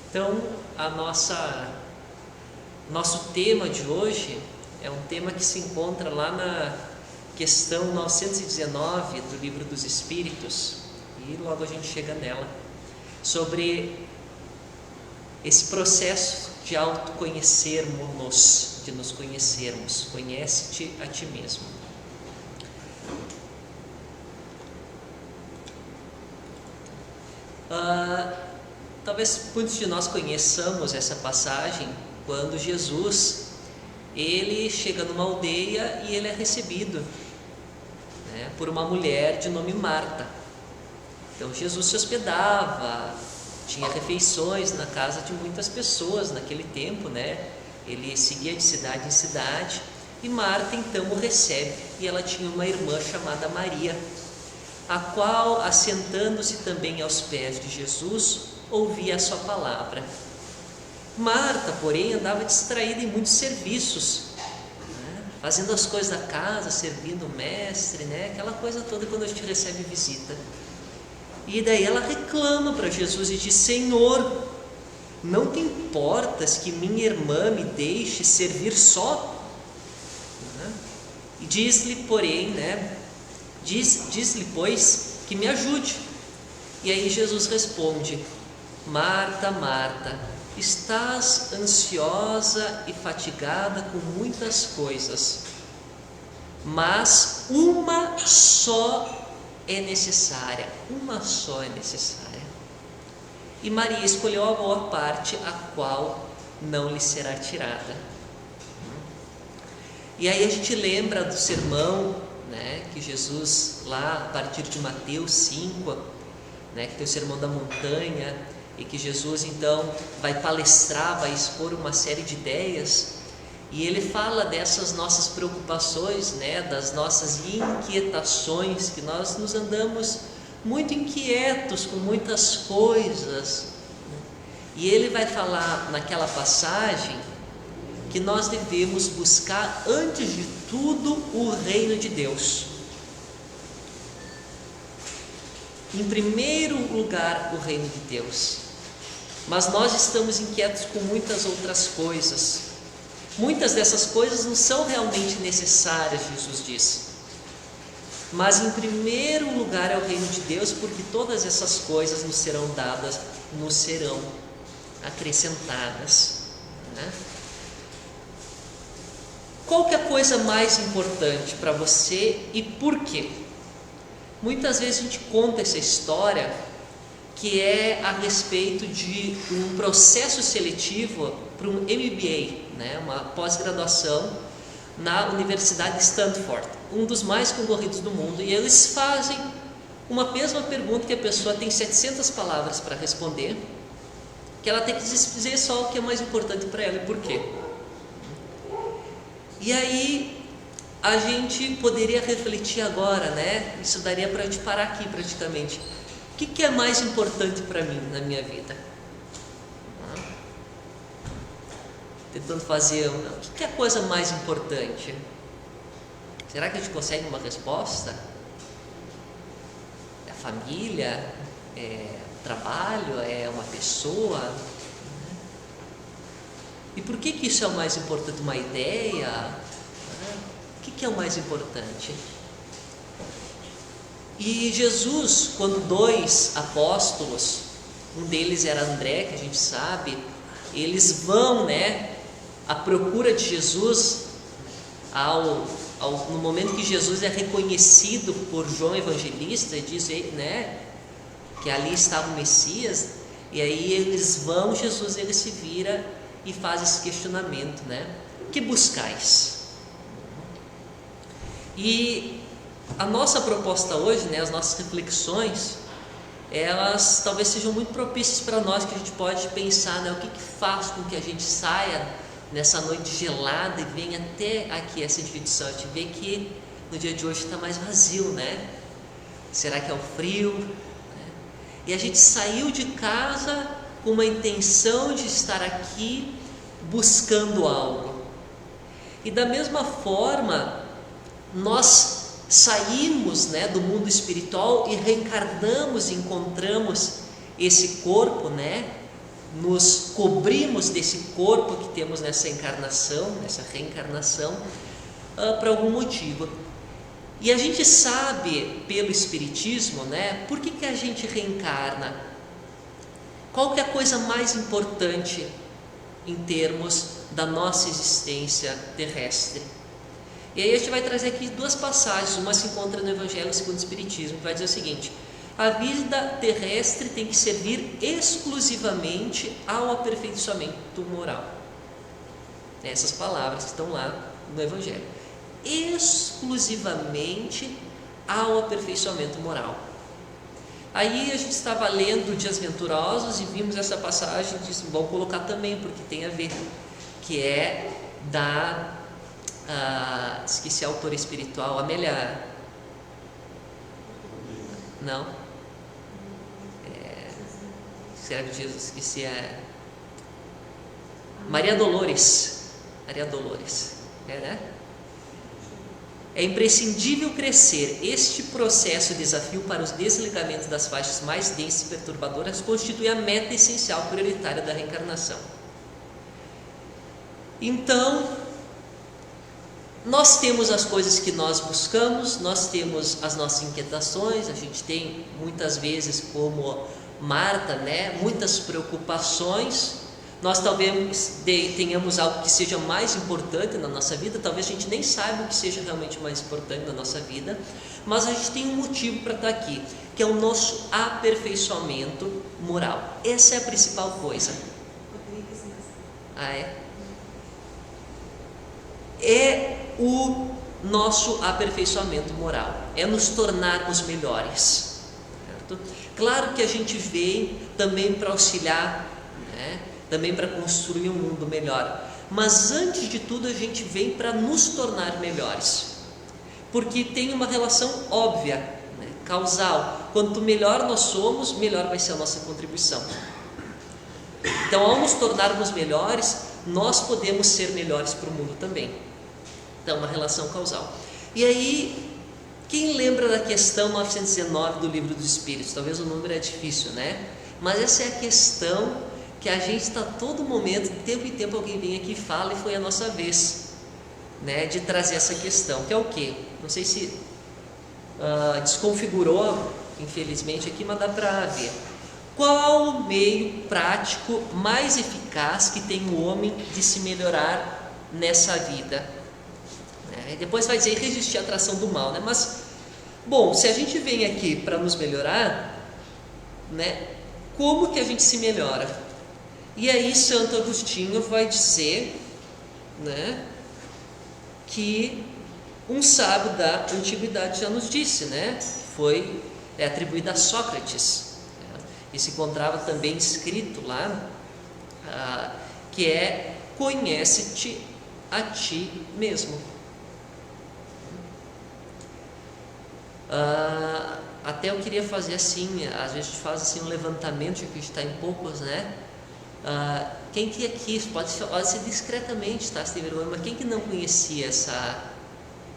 Então, nosso tema de hoje é um tema que se encontra lá na questão 919 do Livro dos Espíritos, e logo a gente chega nela, sobre esse processo de autoconhecermos-nos, de nos conhecermos. Conhece-te a ti mesmo. Talvez muitos de nós conheçamos essa passagem quando Jesus ele chega numa aldeia e ele é recebido, né, por uma mulher de nome Marta. Então Jesus se hospedava, tinha refeições na casa de muitas pessoas naquele tempo, né? Ele seguia de cidade em cidade e Marta então o recebe, e ela tinha uma irmã chamada Maria, a qual, assentando-se também aos pés de Jesus, ouvia a sua palavra. Marta, porém, andava distraída em muitos serviços, né? Fazendo as coisas da casa, servindo o mestre, né? Aquela coisa toda quando a gente recebe visita. E daí ela reclama para Jesus e diz: Senhor, não te importas que minha irmã me deixe servir só? E diz-lhe, porém, né? Diz-lhe, pois, que me ajude. E aí Jesus responde: Marta, Marta, estás ansiosa e fatigada com muitas coisas, mas uma só é necessária. Uma só é necessária. E Maria escolheu a boa parte, a qual não lhe será tirada. E aí a gente lembra do sermão, né, que Jesus, lá a partir de Mateus 5, né, que tem o sermão da montanha, e que Jesus então vai palestrar, vai expor uma série de ideias, e ele fala dessas nossas preocupações, né, das nossas inquietações, que nós nos andamos muito inquietos com muitas coisas, né? E ele vai falar naquela passagem que nós devemos buscar antes de tudo o reino de Deus. Em primeiro lugar, o reino de Deus. Mas nós estamos inquietos com muitas outras coisas. Muitas dessas coisas não são realmente necessárias, Jesus diz. Mas em primeiro lugar é o reino de Deus, porque todas essas coisas nos serão dadas, nos serão acrescentadas, né? Qual que é a coisa mais importante para você e por quê? Muitas vezes a gente conta essa história que é a respeito de um processo seletivo para um MBA, né? Uma pós-graduação na Universidade de Stanford, um dos mais concorridos do mundo, e eles fazem uma mesma pergunta que a pessoa tem 700 palavras para responder, que ela tem que dizer só o que é mais importante para ela e por quê. E aí a gente poderia refletir agora, né? Isso daria para a gente parar aqui praticamente. O que é mais importante para mim na minha vida? Tentando fazer, o que é a coisa mais importante? Será que a gente consegue uma resposta? É a família? É o trabalho? É uma pessoa? E por que isso é o mais importante? Uma ideia? O que é o mais importante? E Jesus, quando dois apóstolos, um deles era André, que a gente sabe, eles vão, né, à procura de Jesus, no momento que Jesus é reconhecido por João Evangelista, e diz, né, que ali estava o Messias, e aí eles vão, Jesus ele se vira e faz esse questionamento, né? O que buscais? E a nossa proposta hoje, né, as nossas reflexões, elas talvez sejam muito propícias para nós, que a gente pode pensar, né, o que faz com que a gente saia nessa noite gelada e venha até aqui essa instituição. A gente vê que no dia de hoje está mais vazio, né? Será que é o frio? E a gente saiu de casa com uma intenção de estar aqui buscando algo. E da mesma forma, nós saímos, né, do mundo espiritual e reencarnamos e encontramos esse corpo, né, nos cobrimos desse corpo que temos nessa encarnação, nessa reencarnação, para algum motivo. E a gente sabe pelo Espiritismo, né, por que a gente reencarna? Qual que é a coisa mais importante em termos da nossa existência terrestre? E aí a gente vai trazer aqui duas passagens, uma se encontra no Evangelho segundo o Espiritismo, que vai dizer o seguinte: a vida terrestre tem que servir exclusivamente ao aperfeiçoamento moral. Essas palavras que estão lá no Evangelho. Exclusivamente ao aperfeiçoamento moral. Aí a gente estava lendo Dias Venturosos e vimos essa passagem e disse, vamos colocar também, porque tem a ver, que é da... esqueci a autora espiritual, Amélia... Não? Serve Jesus, esqueci a... Maria Dolores. Maria Dolores. Né? É imprescindível crescer. Este processo de desafio para os desligamentos das faixas mais densas e perturbadoras constitui a meta essencial prioritária da reencarnação. Então, nós temos as coisas que nós buscamos, nós temos as nossas inquietações, a gente tem muitas vezes, como Marta, né, muitas preocupações. Nós talvez tenhamos algo que seja mais importante na nossa vida, talvez a gente nem saiba o que seja realmente mais importante na nossa vida, mas a gente tem um motivo para estar aqui, que é o nosso aperfeiçoamento moral. Essa é a principal coisa. É o nosso aperfeiçoamento moral, é nos tornarmos melhores, certo? Claro que a gente vem também para auxiliar, né? Também para construir um mundo melhor, mas antes de tudo a gente vem para nos tornar melhores, porque tem uma relação óbvia, né? Causal. Quanto melhor nós somos, melhor vai ser a nossa contribuição. Então, ao nos tornarmos melhores, nós podemos ser melhores para o mundo também. Então, uma relação causal. E aí, quem lembra da questão 919 do Livro dos Espíritos? Talvez o número é difícil, né? Mas essa é a questão que a gente está todo momento, de tempo em tempo alguém vem aqui e fala, e foi a nossa vez, né, de trazer essa questão, que é o quê? Não sei se desconfigurou, infelizmente aqui, mas dá para ver. Qual o meio prático mais eficaz que tem o homem de se melhorar nessa vida? E depois vai dizer resistir à atração do mal, né? Mas, bom, se a gente vem aqui para nos melhorar, né, como que a gente se melhora? E aí Santo Agostinho vai dizer, né, que um sábio da antiguidade já nos disse, né, foi atribuído a Sócrates, né, e se encontrava também escrito lá, que é: conhece-te a ti mesmo. Até eu queria fazer assim, às vezes a gente faz assim um levantamento, já que a gente está em poucos, né? Quem que aqui, pode ser discretamente, tá? Se tem vergonha, mas quem que não conhecia essa...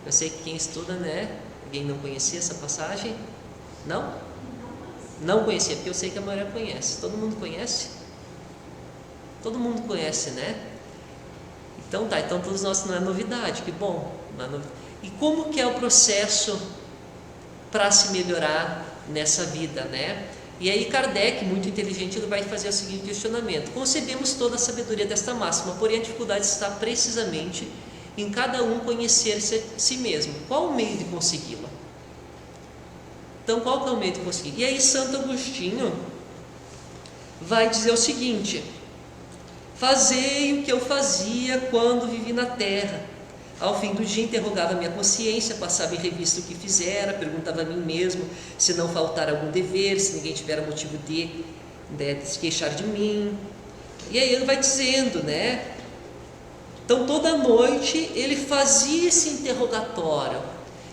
Eu sei que quem estuda, né? Alguém não conhecia essa passagem? Não? Não conhecia, porque eu sei que a maioria conhece. Todo mundo conhece? Todo mundo conhece, né? Então tá, então todos nós, não é novidade, que bom. E como que é o processo para se melhorar nessa vida, né? E aí Kardec, muito inteligente, ele vai fazer o seguinte questionamento: concebemos toda a sabedoria desta máxima, porém a dificuldade está precisamente em cada um conhecer-se a si mesmo. Qual o meio de consegui-la? Então, qual que é o meio de conseguir? E aí Santo Agostinho vai dizer o seguinte: fazei o que eu fazia quando vivi na terra. Ao fim do dia interrogava minha consciência, passava em revista o que fizera, perguntava a mim mesmo se não faltar algum dever, se ninguém tiver motivo de se queixar de mim. E aí ele vai dizendo, né? Então toda noite ele fazia esse interrogatório,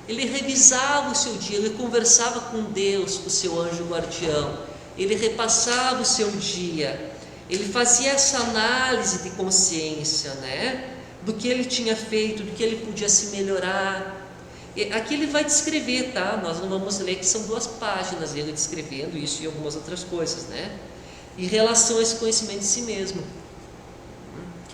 ele revisava o seu dia, ele conversava com Deus, o seu anjo guardião, ele repassava o seu dia, ele fazia essa análise de consciência, né? Do que ele tinha feito, do que ele podia se melhorar. E aqui ele vai descrever, tá? Nós não vamos ler, que são 2 páginas dele descrevendo isso e algumas outras coisas, né? em relação a esse conhecimento de si mesmo.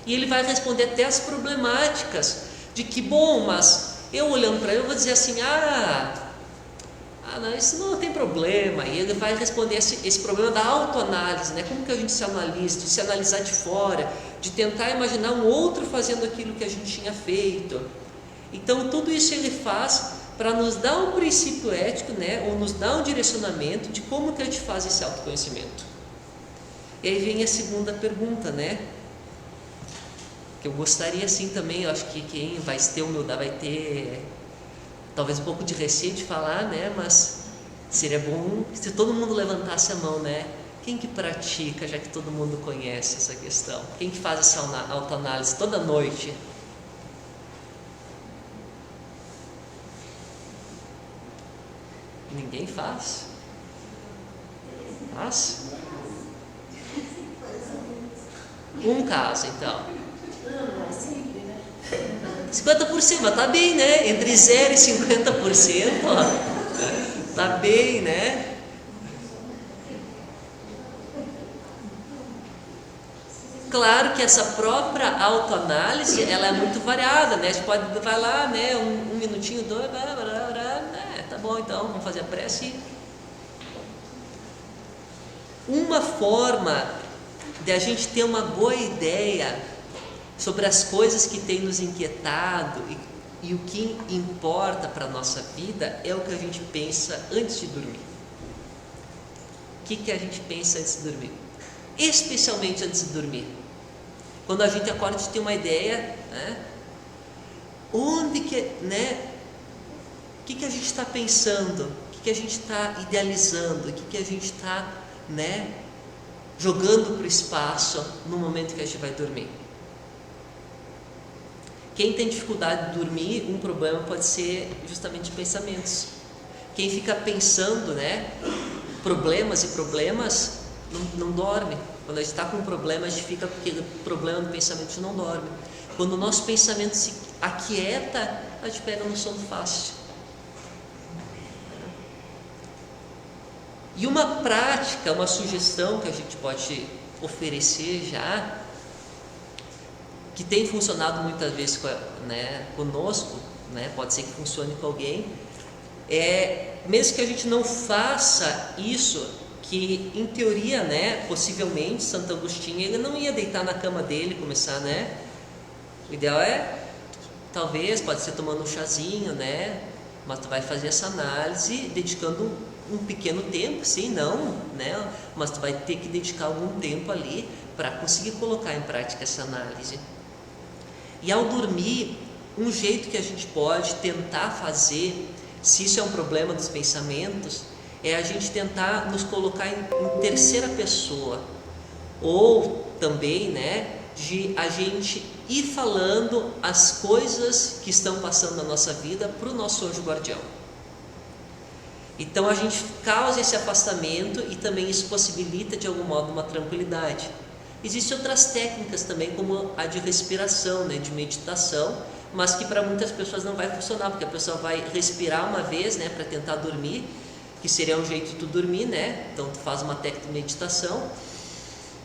E ele vai responder até as problemáticas de que, bom, mas eu olhando para ele, eu vou dizer assim, não, isso não tem problema. E ele vai responder esse problema da autoanálise, né? Como que a gente se analisa, de se analisar de fora, de tentar imaginar um outro fazendo aquilo que a gente tinha feito. Então, tudo isso ele faz para nos dar um princípio ético, né? Ou nos dar um direcionamento de como que a gente faz esse autoconhecimento. E aí vem a segunda pergunta, né? Que eu gostaria assim também, eu acho que quem vai ter humildade vai ter talvez um pouco de receio de falar, né? Mas seria bom se todo mundo levantasse a mão, né? Quem que pratica, já que todo mundo conhece essa questão? Quem que faz essa autoanálise toda noite? Ninguém faz? Faz? Um caso, então. 50%, tá bem, né? Entre 0 e 50%, ó, tá bem, né? Claro que essa própria autoanálise, ela é muito variada, né? A gente pode, vai lá, né? Um minutinho, dois, tá bom, então, vamos fazer a prece. Uma forma de a gente ter uma boa ideia sobre as coisas que têm nos inquietado e o que importa para a nossa vida é o que a gente pensa antes de dormir. O que a gente pensa antes de dormir? Especialmente antes de dormir. Quando a gente acorda, a gente tem uma ideia, né? Onde que, né? O que a gente está pensando? O que a gente está idealizando? O que a gente está, né, jogando para o espaço no momento que a gente vai dormir? Quem tem dificuldade de dormir, um problema pode ser justamente pensamentos. Quem fica pensando, né, problemas e problemas, não dorme. Quando a gente está com um problema, a gente fica com aquele problema do pensamento e não dorme. Quando o nosso pensamento se aquieta, a gente pega no sono fácil. E uma prática, uma sugestão que a gente pode oferecer já, que tem funcionado muitas vezes, né, conosco, né, pode ser que funcione com alguém, mesmo que a gente não faça isso, que em teoria, né, possivelmente Santo Agostinho, ele não ia deitar na cama dele e começar, né? O ideal talvez, pode ser tomando um chazinho, né? Mas tu vai fazer essa análise dedicando um pequeno tempo, sim, não, né? Mas tu vai ter que dedicar algum tempo ali para conseguir colocar em prática essa análise. E ao dormir, um jeito que a gente pode tentar fazer, se isso é um problema dos pensamentos, é a gente tentar nos colocar em terceira pessoa, ou também, né, de a gente ir falando as coisas que estão passando na nossa vida para o nosso anjo guardião. Então a gente causa esse afastamento e também isso possibilita de algum modo uma tranquilidade. Existem outras técnicas também, como a de respiração, né, de meditação, mas que para muitas pessoas não vai funcionar, porque a pessoa vai respirar uma vez, né, para tentar dormir, que seria um jeito de tu dormir, né? Então tu faz uma técnica de meditação,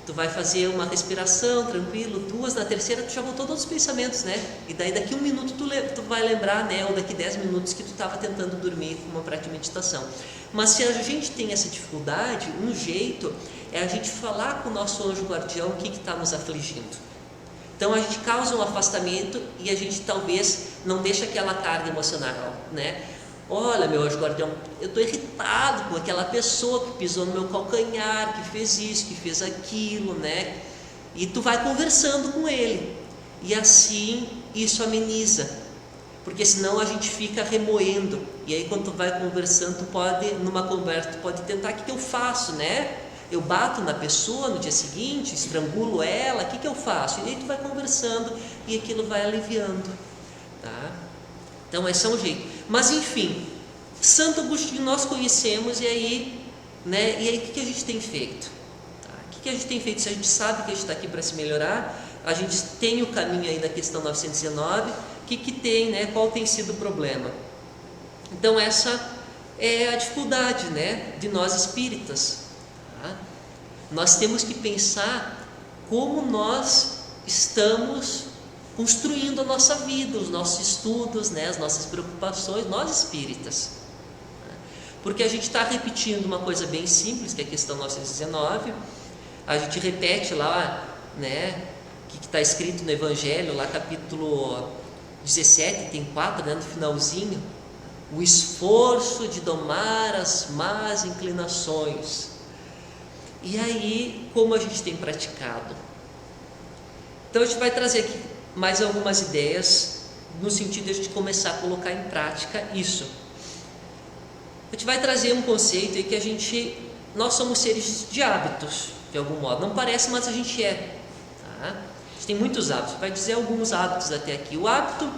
tu vai fazer uma respiração tranquilo, duas, na terceira tu já voltou todos os pensamentos, né? E daí daqui 1 minuto tu vai lembrar, né? Ou daqui 10 minutos que tu estava tentando dormir com uma prática de meditação. Mas se a gente tem essa dificuldade, um jeito é a gente falar com o nosso anjo guardião o que está nos afligindo. Então a gente causa um afastamento e a gente talvez não deixa aquela carga emocional, né? Olha, meu anjo guardião, eu estou irritado com aquela pessoa que pisou no meu calcanhar, que fez isso, que fez aquilo, né? E tu vai conversando com ele. E assim isso ameniza. Porque senão a gente fica remoendo. E aí quando tu vai conversando, tu pode, numa conversa, tu pode tentar, o que eu faço, né? Eu bato na pessoa no dia seguinte, estrangulo ela, o que eu faço? E aí tu vai conversando e aquilo vai aliviando, tá? Então esse é um jeito. Mas enfim, Santo Agostinho nós conhecemos, e aí, né? E aí o que a gente tem feito? Tá? O que a gente tem feito? Se a gente sabe que a gente está aqui para se melhorar, a gente tem o caminho aí da questão 919, o que tem, né? Qual tem sido o problema? Então essa é a dificuldade, né, de nós espíritas. Tá? nós temos que pensar como nós estamos construindo a nossa vida, os nossos estudos, né, as nossas preocupações, nós espíritas. Porque a gente está repetindo uma coisa bem simples, que é a questão 919, a gente repete lá, né, que está escrito no Evangelho, lá capítulo 17, tem 4, né, no finalzinho, o esforço de domar as más inclinações. E aí, como a gente tem praticado? Então a gente vai trazer aqui mais algumas ideias, no sentido de a gente começar a colocar em prática isso. A gente vai trazer um conceito aí que nós somos seres de hábitos, de algum modo. Não parece, mas a gente é. Tá? A gente tem muitos hábitos. Vai dizer alguns hábitos até aqui. O hábito,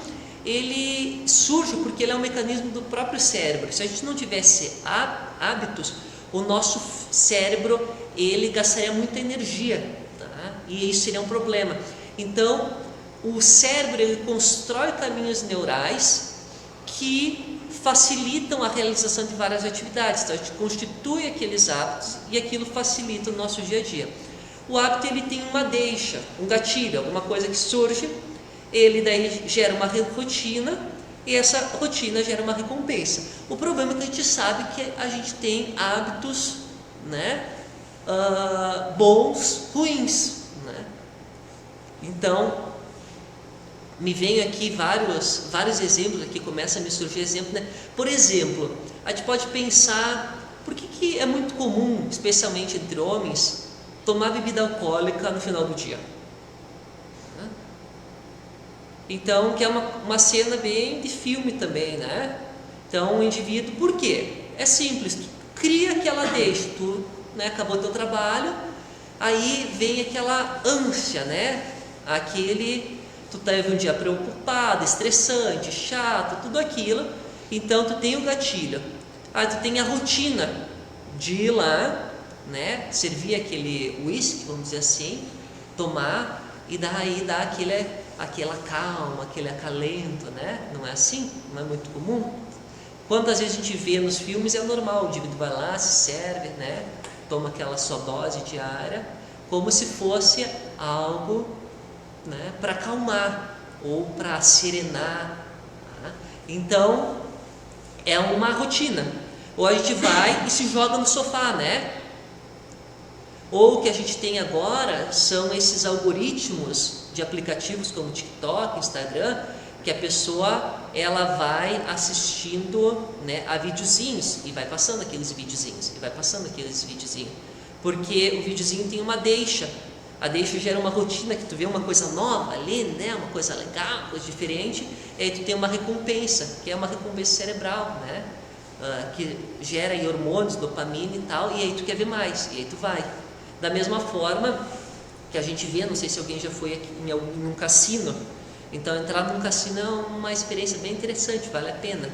ele surge porque ele é um mecanismo do próprio cérebro. Se a gente não tivesse hábitos, o nosso cérebro, ele gastaria muita energia, tá? E isso seria um problema. Então, o cérebro, ele constrói caminhos neurais que facilitam a realização de várias atividades. Então, a gente constitui aqueles hábitos e aquilo facilita o nosso dia a dia. O hábito, ele tem uma deixa, um gatilho, alguma coisa que surge, ele daí gera uma rotina e essa rotina gera uma recompensa. O problema é que a gente sabe que a gente tem hábitos, né, bons, ruins, né? Então, me vem aqui vários exemplos, aqui começa a me surgir exemplo, né? Por exemplo, a gente pode pensar, por que é muito comum, especialmente entre homens, tomar bebida alcoólica no final do dia? Então, que é uma cena bem de filme também, né? Então, o indivíduo, por quê? É simples, tu cria aquela deixa, tu, né, acabou teu trabalho, aí vem aquela ânsia, né? Tu teve um dia preocupado, estressante, chato, tudo aquilo, então tu tem o gatilho. Aí tu tem a rotina de ir lá, né, servir aquele uísque, vamos dizer assim, tomar, e daí dá aquela calma, aquele acalento, né? Não é assim? Não é muito comum? Quantas vezes a gente vê nos filmes, é normal, o indivíduo vai lá, se serve, né? Toma aquela sua dose diária, como se fosse algo, né, para acalmar ou para serenar. Tá? Então, é uma rotina. Ou a gente vai e se joga no sofá, né? Ou o que a gente tem agora são esses algoritmos de aplicativos como TikTok, Instagram, que a pessoa ela vai assistindo, né, a videozinhos e vai passando aqueles videozinhos, porque o videozinho tem uma deixa. A deixa gera uma rotina, que tu vê uma coisa nova ali, né, uma coisa legal, uma coisa diferente, e aí tu tem uma recompensa, que é uma recompensa cerebral, né, que gera aí hormônios, dopamina e tal, e aí tu quer ver mais, e aí tu vai. Da mesma forma que a gente vê, não sei se alguém já foi aqui em um cassino, então entrar num cassino é uma experiência bem interessante, vale a pena,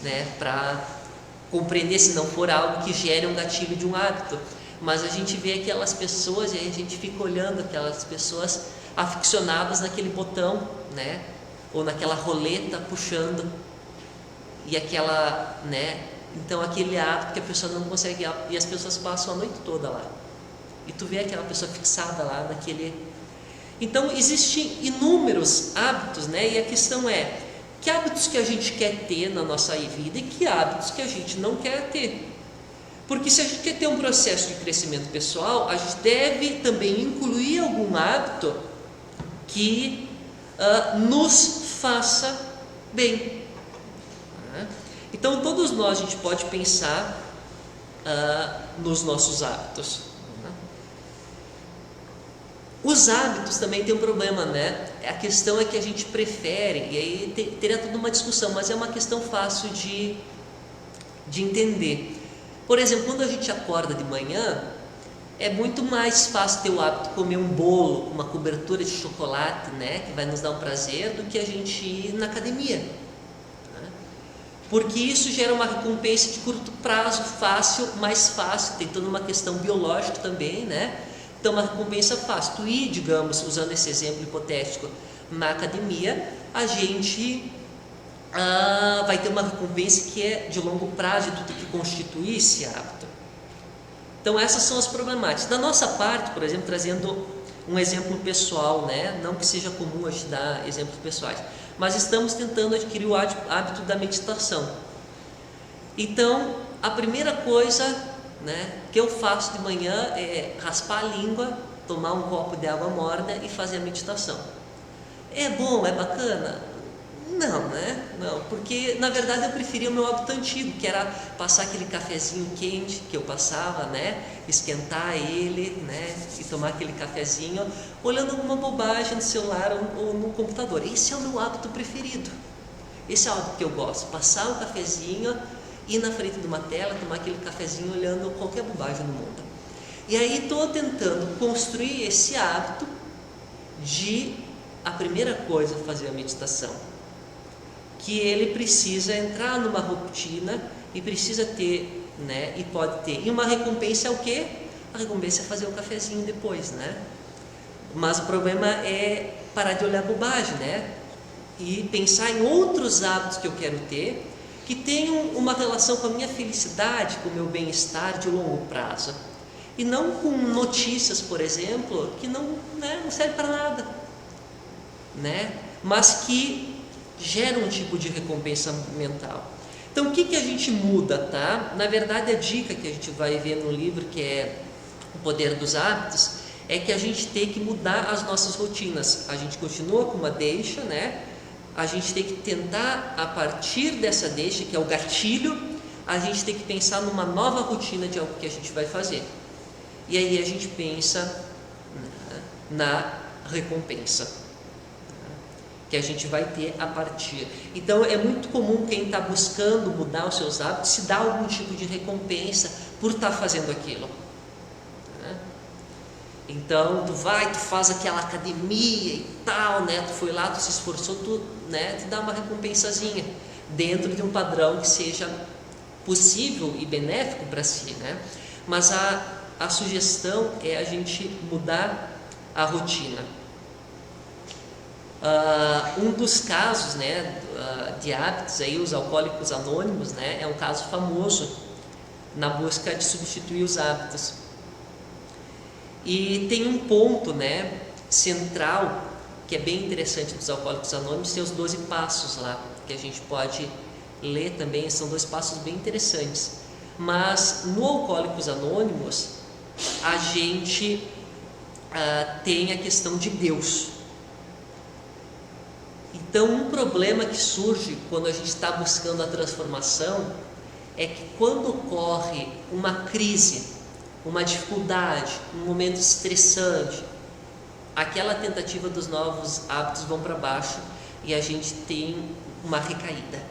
né, para compreender, se não for algo que gere um gatilho de um hábito. Mas a gente vê aquelas pessoas e aí a gente fica olhando aquelas pessoas aficionadas naquele botão, né, ou naquela roleta puxando, e aquela, né, então aquele hábito que a pessoa não consegue, e as pessoas passam a noite toda lá, e tu vê aquela pessoa fixada lá naquele. Então existem inúmeros hábitos, né, e a questão é, que hábitos que a gente quer ter na nossa vida e que hábitos que a gente não quer ter. Porque se a gente quer ter um processo de crescimento pessoal, a gente deve também incluir algum hábito que nos faça bem. Então, todos nós, a gente pode pensar nos nossos hábitos. Os hábitos também tem um problema, né? A questão é que a gente prefere, e aí teria toda uma discussão, mas é uma questão fácil de entender. Por exemplo, quando a gente acorda de manhã, é muito mais fácil ter o hábito de comer um bolo, uma cobertura de chocolate, né, que vai nos dar um prazer, do que a gente ir na academia, né? Porque isso gera uma recompensa de curto prazo, mais fácil, tem toda uma questão biológica também, né? Então, uma recompensa fácil. Tu ir, digamos, usando esse exemplo hipotético, na academia, a gente vai ter uma recompensa que é de longo prazo, e tu tem que constituir esse hábito. Então essas são as problemáticas. Da nossa parte, por exemplo, trazendo um exemplo pessoal, né? Não que seja comum a gente dar exemplos pessoais, mas estamos tentando adquirir o hábito da meditação. Então, a primeira coisa, né, que eu faço de manhã é raspar a língua, tomar um copo de água morna e fazer a meditação. É bom, é bacana? Não, né? Não, porque na verdade eu preferia o meu hábito antigo, que era passar aquele cafezinho quente que eu passava, né? Esquentar ele, né? E tomar aquele cafezinho, olhando alguma bobagem no celular ou no computador. Esse é o meu hábito preferido. Esse é o hábito que eu gosto, passar um cafezinho, ir na frente de uma tela, tomar aquele cafezinho olhando qualquer bobagem no mundo. E aí estou tentando construir esse hábito de, a primeira coisa, fazer a meditação. Que ele precisa entrar numa rotina e precisa ter, né, e pode ter. E uma recompensa é o quê? A recompensa é fazer um cafezinho depois, né? Mas o problema é parar de olhar bobagem, né? E pensar em outros hábitos que eu quero ter, que tenham uma relação com a minha felicidade, com o meu bem-estar de longo prazo. E não com notícias, por exemplo, que não servem para nada, né? Mas que gera um tipo de recompensa mental. Então o que a gente muda, tá? Na verdade, a dica que a gente vai ver no livro, que é O Poder dos Hábitos, é que a gente tem que mudar as nossas rotinas. A gente continua com uma deixa, né? A gente tem que tentar, a partir dessa deixa, que é o gatilho, a gente tem que pensar numa nova rotina de algo que a gente vai fazer. E aí a gente pensa na recompensa que a gente vai ter a partir. Então é muito comum quem está buscando mudar os seus hábitos se dar algum tipo de recompensa por estar fazendo aquilo. Então tu faz aquela academia e tal, né? Tu foi lá, tu se esforçou, tu, né, te dá uma recompensazinha dentro de um padrão que seja possível e benéfico para si, né? Mas a sugestão é a gente mudar a rotina. Um dos casos, né, de hábitos aí, os alcoólicos anônimos, né, é um caso famoso na busca de substituir os hábitos. E tem um ponto, né, central que é bem interessante dos alcoólicos anônimos, tem os 12 passos lá, que a gente pode ler também, são 2 passos bem interessantes. Mas no Alcoólicos Anônimos a gente tem a questão de Deus. Então, um problema que surge quando a gente está buscando a transformação é que quando ocorre uma crise, uma dificuldade, um momento estressante, aquela tentativa dos novos hábitos vão para baixo e a gente tem uma recaída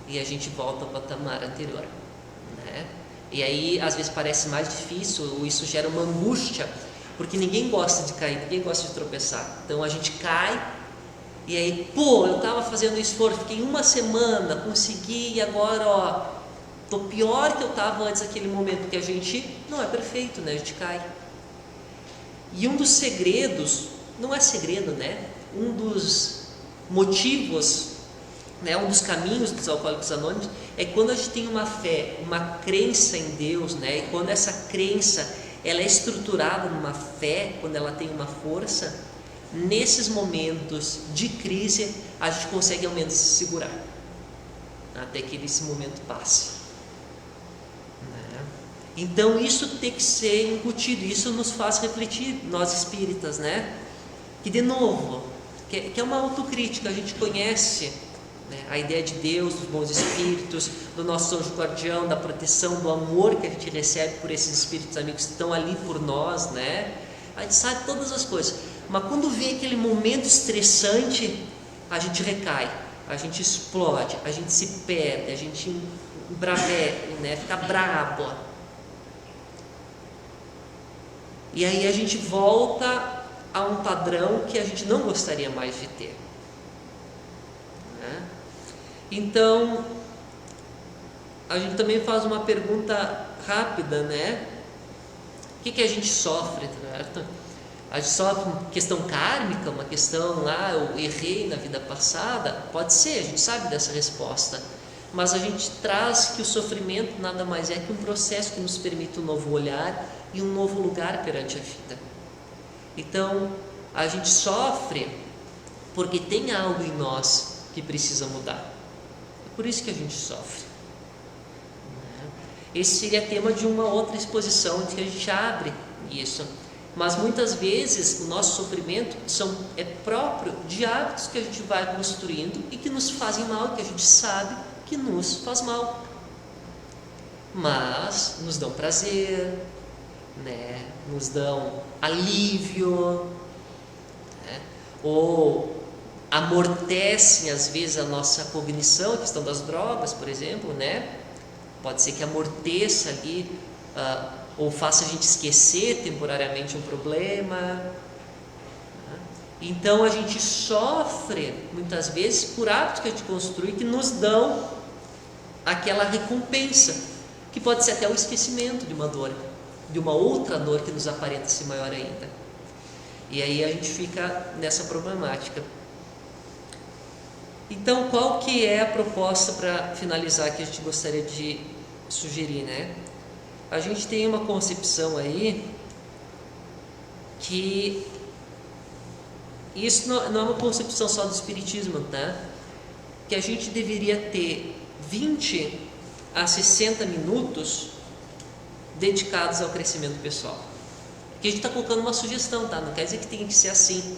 e a gente volta ao patamar anterior, né? E aí às vezes parece mais difícil, isso gera uma angústia, porque ninguém gosta de cair, ninguém gosta de tropeçar. Então a gente cai e aí, eu estava fazendo esforço, fiquei uma semana, consegui, e agora, tô pior que eu estava antes daquele momento, que a gente não é perfeito, né? A gente cai. E um dos segredos, não é segredo, né? Um dos motivos, né? Um dos caminhos dos Alcoólicos Anônimos é quando a gente tem uma fé, uma crença em Deus, né? E quando essa crença ela é estruturada numa fé, quando ela tem uma força, nesses momentos de crise a gente consegue ao menos se segurar até que esse momento passe, né? Então isso tem que ser incutido, isso nos faz refletir, nós espíritas, né? Que de novo, que é uma autocrítica, a gente conhece, né, a ideia de Deus, dos bons espíritos, do nosso anjo guardião, da proteção, do amor que a gente recebe por esses espíritos amigos que estão ali por nós, né? A gente sabe todas as coisas, mas quando vem aquele momento estressante, a gente recai, a gente explode, a gente se perde, a gente embravece, né? Fica brabo. E aí a gente volta a um padrão que a gente não gostaria mais de ter, né? Então, a gente também faz uma pergunta rápida, né? O que a gente sofre, certo? A gente sofre uma questão kármica, uma questão, eu errei na vida passada? Pode ser, a gente sabe dessa resposta. mas a gente traz que o sofrimento nada mais é que um processo que nos permite um novo olhar e um novo lugar perante a vida. Então, a gente sofre porque tem algo em nós que precisa mudar. É por isso que a gente sofre. Esse seria tema de uma outra exposição em que a gente abre isso. Mas muitas vezes o nosso sofrimento é próprio de hábitos que a gente vai construindo e que nos fazem mal, que a gente sabe que nos faz mal, mas nos dão prazer, né? Nos dão alívio, né? Ou amortecem às vezes a nossa cognição, a questão das drogas, por exemplo, né? Pode ser que amorteça ali, ou faça a gente esquecer temporariamente um problema. Então a gente sofre muitas vezes por hábitos que a gente construi que nos dão aquela recompensa, que pode ser até o esquecimento de uma dor, de uma outra dor que nos aparenta ser maior ainda. E aí a gente fica nessa problemática. Então, qual que é a proposta para finalizar que a gente gostaria de sugerir, né? A gente tem uma concepção aí que isso não é uma concepção só do Espiritismo, tá? Que a gente deveria ter 20 a 60 minutos dedicados ao crescimento pessoal. Que a gente está colocando uma sugestão, tá? Não quer dizer que tem que ser assim,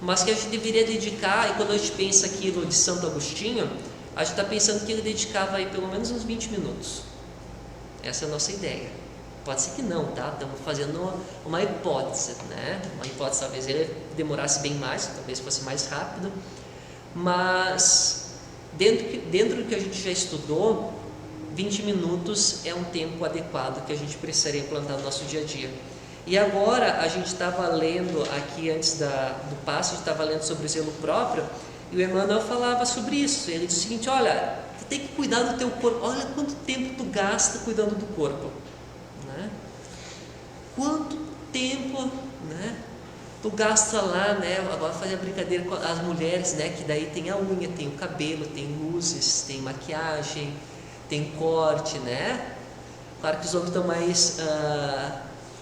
mas que a gente deveria dedicar. E quando a gente pensa aquilo de Santo Agostinho, a gente está pensando que ele dedicava aí pelo menos uns 20 minutos. Essa é a nossa ideia. Pode ser que não, tá? Estamos fazendo uma hipótese, né? Uma hipótese, talvez ele demorasse bem mais, talvez fosse mais rápido, mas dentro do que a gente já estudou, 20 minutos é um tempo adequado que a gente precisaria implantar no nosso dia a dia. E agora a gente estava lendo aqui antes do passo, a gente estava lendo sobre o zelo próprio, e o Emmanuel falava sobre isso. Ele disse o seguinte: olha, tu tem que cuidar do teu corpo. Olha quanto tempo tu gasta cuidando do corpo, né? Quanto tempo, né? Tu gasta lá, né? Agora fazer a brincadeira com as mulheres, né? Que daí tem a unha, tem o cabelo, tem luzes, tem maquiagem, tem corte, né? Claro que os homens estão mais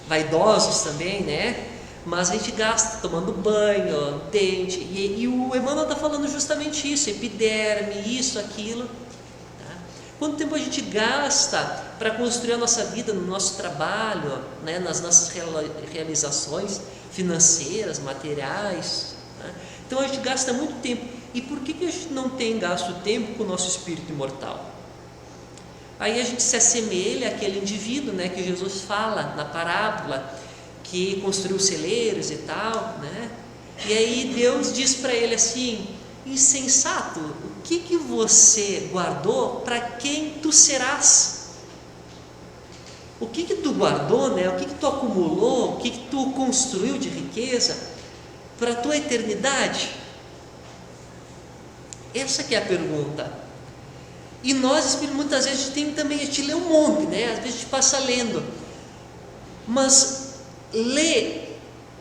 vaidosos também, né? Mas a gente gasta tomando banho, dente, e o Emmanuel está falando justamente isso: epiderme, isso, aquilo. Tá? Quanto tempo a gente gasta para construir a nossa vida, no nosso trabalho, né? Nas nossas realizações financeiras, materiais, né? Então a gente gasta muito tempo. E por que a gente não tem gasto tempo com o nosso espírito imortal? Aí a gente se assemelha àquele indivíduo, né, que Jesus fala na parábola, que construiu celeiros e tal, né? E aí Deus diz para ele assim: insensato, o que você guardou, para quem tu serás? O que tu guardou, né? O que tu acumulou, o que tu construiu de riqueza para a tua eternidade? Essa que é a pergunta. E nós, muitas vezes, a gente lê um monte, né? Às vezes a gente passa lendo, mas ler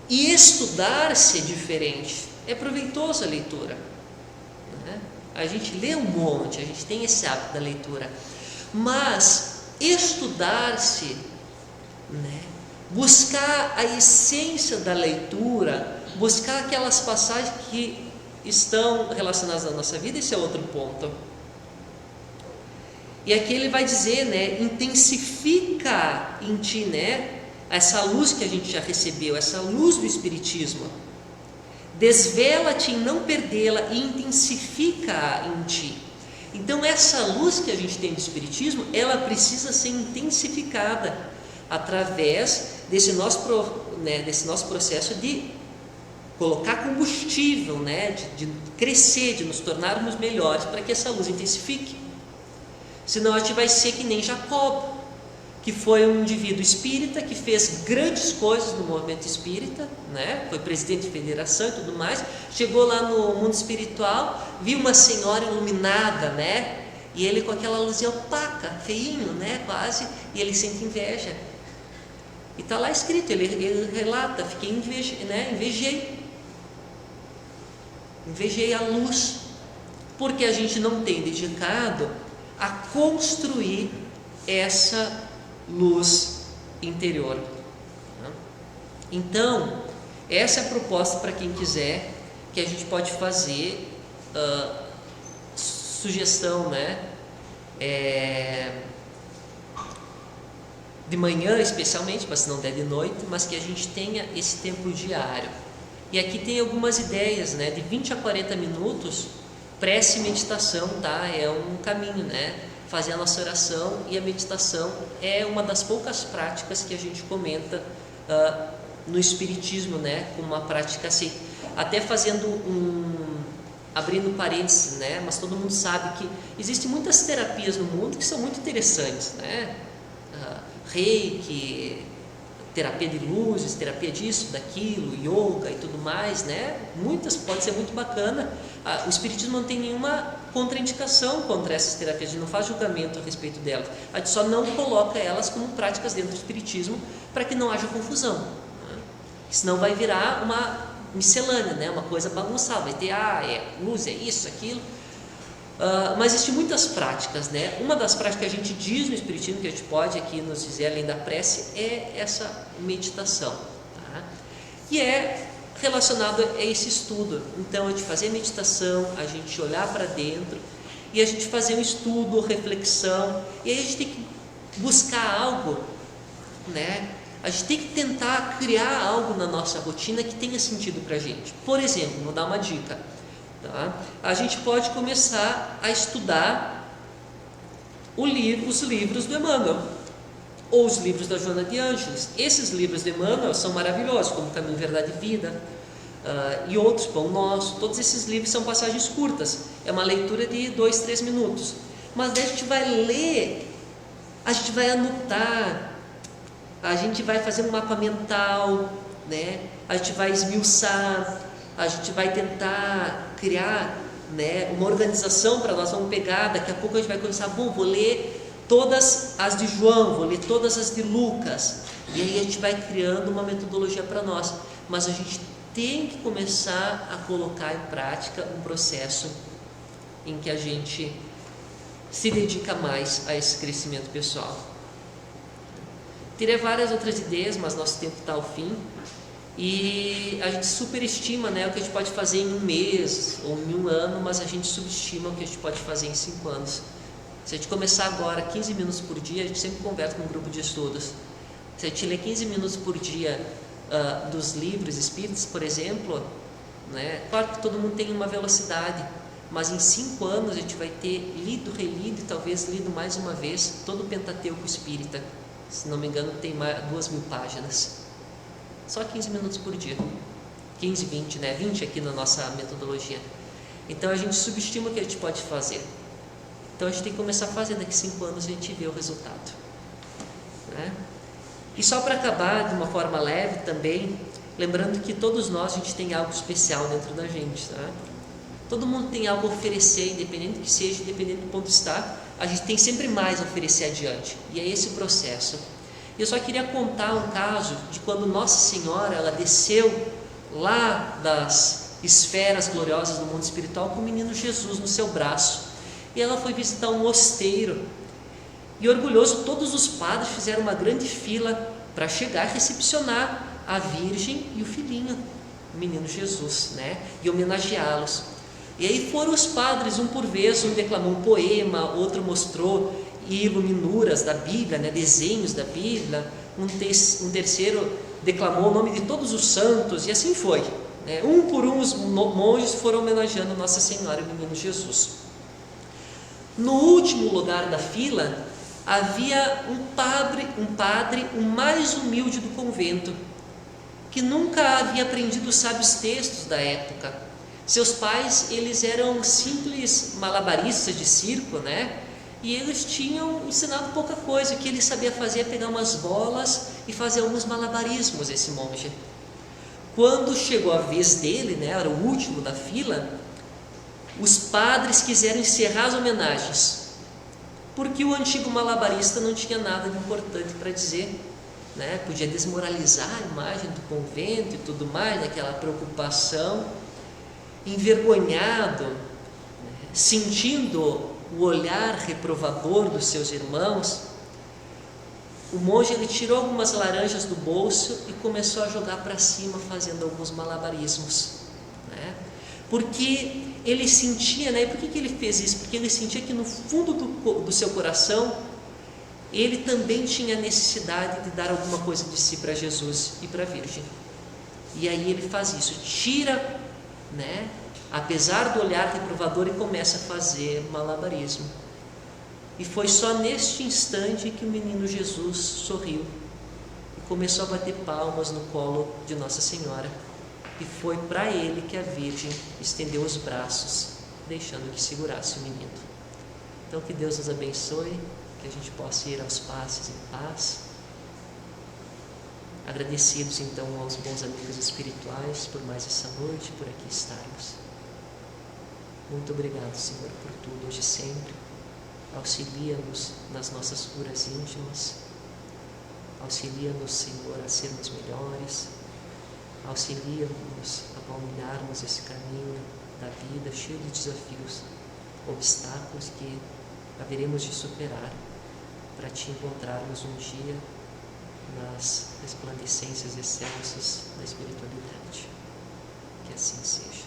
e estudar-se é diferente. É proveitoso a leitura, né? A gente lê um monte, a gente tem esse hábito da leitura, mas estudar-se, né? Buscar a essência da leitura, buscar aquelas passagens que estão relacionadas à nossa vida, esse é outro ponto. E aqui ele vai dizer, né, intensifica em ti, né, essa luz que a gente já recebeu, essa luz do Espiritismo. Desvela-te em não perdê-la e intensifica em ti. Então essa luz que a gente tem do Espiritismo, ela precisa ser intensificada através desse nosso processo de colocar combustível, né, de crescer, de nos tornarmos melhores, para que essa luz intensifique. Senão a gente vai ser que nem Jacob, que foi um indivíduo espírita, que fez grandes coisas no movimento espírita, né? Foi presidente de federação e tudo mais. Chegou lá no mundo espiritual, viu uma senhora iluminada, né? E ele com aquela luzinha opaca, feinho, né? Quase, e ele sente inveja. E está lá escrito, ele relata: fiquei invejei a luz, porque a gente não tem dedicado a construir essa luz interior. Então, essa é a proposta para quem quiser, que a gente pode fazer sugestão, né? De manhã especialmente, mas se não der de noite, mas que a gente tenha esse tempo diário. E aqui tem algumas ideias, né? De 20 a 40 minutos, prece e meditação, tá? É um caminho, né? Fazer a nossa oração, e a meditação é uma das poucas práticas que a gente comenta no Espiritismo, né? Como uma prática assim, até fazendo abrindo parênteses, né? Mas todo mundo sabe que existem muitas terapias no mundo que são muito interessantes, né? Reiki, terapia de luzes, terapia disso, daquilo, yoga e tudo mais, né? Muitas, pode ser muito bacana. O Espiritismo não tem nenhuma contraindicação contra essas terapias, a gente não faz julgamento a respeito delas, a gente só não coloca elas como práticas dentro do Espiritismo para que não haja confusão, né? Senão vai virar uma miscelânea, né? Uma coisa bagunçada, vai ter luz, é isso, aquilo. Mas existem muitas práticas, né? Uma das práticas que a gente diz no Espiritismo, que a gente pode aqui nos dizer além da prece, é essa meditação, tá? E é relacionado a esse estudo. Então, a gente fazer meditação, a gente olhar para dentro e a gente fazer um estudo, reflexão, e aí a gente tem que buscar algo, né? A gente tem que tentar criar algo na nossa rotina que tenha sentido para a gente. Por exemplo, vou dar uma dica, tá? A gente pode começar a estudar os livros do Emmanuel, ou os livros da Joana de Ângeles. Esses livros de Emmanuel são maravilhosos, como Caminho, Verdade e Vida, e outros, Pão Nosso. Todos esses livros são passagens curtas, é uma leitura de 2, 3 minutos. Mas daí a gente vai ler, a gente vai anotar, a gente vai fazer um mapa mental, né? A gente vai esmiuçar, a gente vai tentar criar, né, uma organização para nós. Vamos pegar, daqui a pouco a gente vai começar, vou ler todas as de João, vou ler todas as de Lucas, e aí a gente vai criando uma metodologia para nós. Mas a gente tem que começar a colocar em prática um processo em que a gente se dedica mais a esse crescimento pessoal. Teria várias outras ideias, mas nosso tempo está ao fim, e a gente superestima, né, o que a gente pode fazer em um mês ou em um ano, mas a gente subestima o que a gente pode fazer em 5 anos. Se a gente começar agora 15 minutos por dia, a gente sempre conversa com um grupo de estudos. Se a gente ler 15 minutos por dia dos livros espíritas, por exemplo, né, claro que todo mundo tem uma velocidade, mas em 5 anos a gente vai ter lido, relido e talvez lido mais uma vez todo o Pentateuco espírita. Se não me engano, tem mais 2.000 páginas. Só 15 minutos por dia. 15, 20, né? 20 aqui na nossa metodologia. Então a gente subestima o que a gente pode fazer. Então a gente tem que começar a fazer, daqui a 5 anos a gente vê o resultado, né? E só para acabar de uma forma leve também, lembrando que todos nós, a gente tem algo especial dentro da gente, tá? Todo mundo tem algo a oferecer, independente do que seja, independente do ponto que está, a gente tem sempre mais a oferecer adiante, e é esse o processo. Eu só queria contar um caso de quando Nossa Senhora, ela desceu lá das esferas gloriosas do mundo espiritual com o menino Jesus no seu braço, e ela foi visitar um mosteiro, e orgulhoso, todos os padres fizeram uma grande fila para chegar e recepcionar a Virgem e o filhinho, o menino Jesus, né? E homenageá-los. E aí foram os padres, um por vez, um declamou um poema, outro mostrou iluminuras da Bíblia, né? Desenhos da Bíblia, um terceiro declamou o nome de todos os santos, e assim foi, né? Um por um os monges foram homenageando Nossa Senhora e o menino Jesus. No último lugar da fila havia um padre, o mais humilde do convento, que nunca havia aprendido os sábios textos da época. Seus pais, eles eram simples malabaristas de circo, né? E eles tinham ensinado pouca coisa. O que ele sabia fazer é pegar umas bolas e fazer alguns malabarismos, esse monge. Quando chegou a vez dele, né, era o último da fila, os padres quiseram encerrar as homenagens, porque o antigo malabarista não tinha nada de importante para dizer, né? Podia desmoralizar a imagem do convento e tudo mais, naquela preocupação. Envergonhado, né? Sentindo o olhar reprovador dos seus irmãos, o monge ele tirou algumas laranjas do bolso e começou a jogar para cima, fazendo alguns malabarismos, né? Porque ele sentia, né? E por que ele fez isso? Porque ele sentia que no fundo do seu coração ele também tinha necessidade de dar alguma coisa de si para Jesus e para a Virgem. E aí ele faz isso, tira, né? Apesar do olhar reprovador, e começa a fazer malabarismo. E foi só neste instante que o menino Jesus sorriu e começou a bater palmas no colo de Nossa Senhora. E foi para ele que a Virgem estendeu os braços, deixando que segurasse o menino. Então que Deus nos abençoe, que a gente possa ir aos passos em paz. Agradecidos então aos bons amigos espirituais por mais essa noite, por aqui estarmos. Muito obrigado, Senhor, por tudo, hoje e sempre. Auxilia-nos nas nossas curas íntimas. Auxilia-nos, Senhor, a sermos melhores. Auxilia-nos a palmilharmos esse caminho da vida cheio de desafios, obstáculos que haveremos de superar para Te encontrarmos um dia nas resplandecências excelsas da espiritualidade. Que assim seja.